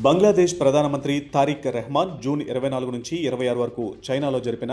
బంగ్లాదేశ్ ప్రధానమంత్రి తారిక్ రెహమాన్ జూన్ 24 నుంచి 26 వరకు చైనాలో జరిపిన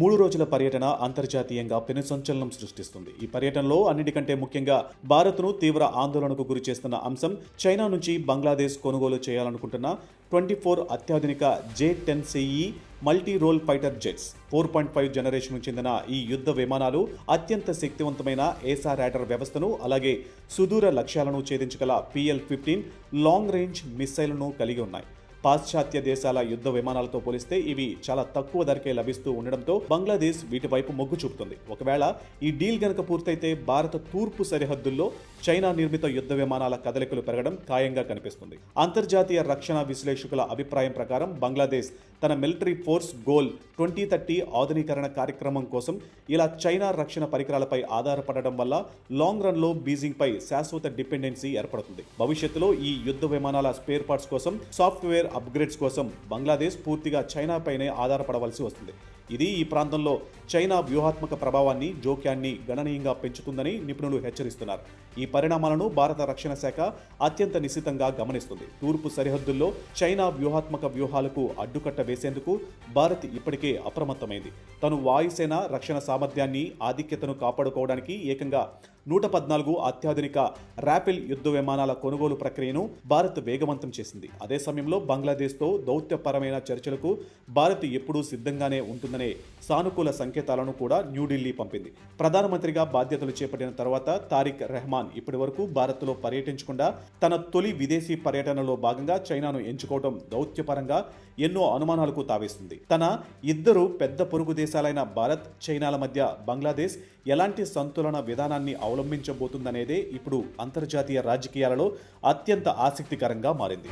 3 రోజుల పర్యటన అంతర్జాతీయంగా పెను సంచలనం సృష్టిస్తుంది. ఈ పర్యటనలో అన్నిటికంటే ముఖ్యంగా భారత్ను తీవ్ర ఆందోళనకు గురి చేస్తున్న అంశం చైనా నుంచి బంగ్లాదేశ్ కొనుగోలు చేయాలనుకుంటున్న 24 అత్యాధునిక J-10CE multi role fighter jets 4.5 జనరేషన్కు చెందిన ఈ యుద్ధ విమానాలు అత్యంత శక్తివంతమైన ఏసా రాడార్ వ్యవస్థను అలాగే సుదూర లక్ష్యాలను ఛేదించగల PL-15 లాంగ్ రేంజ్ మిస్సైల్ను కలిగి ఉన్నాయి. పాశ్చాత్య దేశాల యుద్ధ విమానాలతో పోలిస్తే ఇవి చాలా తక్కువ ధరకే లభిస్తూ ఉండడంతో బంగ్లాదేశ్ వీటి వైపు మొగ్గు చూపుతుంది. ఒకవేళ ఈ డీల్ గనక పూర్తయితే భారత తూర్పు సరిహద్దుల్లో చైనా నిర్మిత యుద్ధ విమానాల కదలికలు పెరగడం ఖాయంగా కనిపిస్తుంది. అంతర్జాతీయ రక్షణ విశ్లేషకుల అభిప్రాయం ప్రకారం బంగ్లాదేశ్ తన మిలిటరీ ఫోర్స్ గోల్ 2030 ఆధునీకరణ కార్యక్రమం కోసం ఇలా చైనా రక్షణ పరికరాలపై ఆధారపడడం వల్ల లాంగ్ రన్లో బీజింగ్పై శాశ్వత డిపెండెన్సీ ఏర్పడుతుంది. భవిష్యత్తులో ఈ యుద్ధ విమానాల స్పేర్ పార్ట్స్ కోసం, సాఫ్ట్వేర్ అప్గ్రేడ్స్ కోసం బంగ్లాదేశ్ పూర్తిగా చైనాపైనే ఆధారపడవలసి వస్తుంది. ఇది ఈ ప్రాంతంలో చైనా వ్యూహాత్మక ప్రభావాన్ని, జోక్యాన్ని గణనీయంగా పెంచుతుందని నిపుణులు హెచ్చరిస్తున్నారు. ఈ పరిణామాలను భారత రక్షణ శాఖ అత్యంత నిశితంగా గమనిస్తుంది. తూర్పు సరిహద్దుల్లో చైనా వ్యూహాత్మక వ్యూహాలకు అడ్డుకట్ట వేసేందుకు భారత్ ఇప్పటికే అప్రమత్తమైంది. తను వాయుసేన రక్షణ సామర్థ్యాన్ని, ఆధిక్యతను కాపాడుకోవడానికి ఏకంగా 114 అత్యాధునిక రాఫెల్ యుద్ధ విమానాల కొనుగోలు ప్రక్రియను భారత్ వేగవంతం చేసింది. అదే సమయంలో బంగ్లాదేశ్తో దౌత్యపరమైన చర్చలకు భారత్ ఎప్పుడూ సిద్ధంగానే ఉంటుందనే సానుకూల సంకేతాలను కూడా న్యూఢిల్లీ పంపింది. ప్రధానమంత్రిగా బాధ్యతలు చేపట్టిన తర్వాత తారిక్ రెహమాన్ ఇప్పటి వరకు భారత్లో పర్యటించకుండా తన తొలి విదేశీ పర్యటనలో భాగంగా చైనాను ఎంచుకోవడం దౌత్యపరంగా ఎన్నో అనుమానాలకు తావేస్తుంది. తన ఇద్దరు పెద్ద పొరుగు దేశాలైన భారత్, చైనాల మధ్య బంగ్లాదేశ్ ఎలాంటి సంతులన విధానాన్ని అవలంబించబోతుందనేదే ఇప్పుడు అంతర్జాతీయ రాజకీయాలలో అత్యంత ఆసక్తికరంగా మారింది.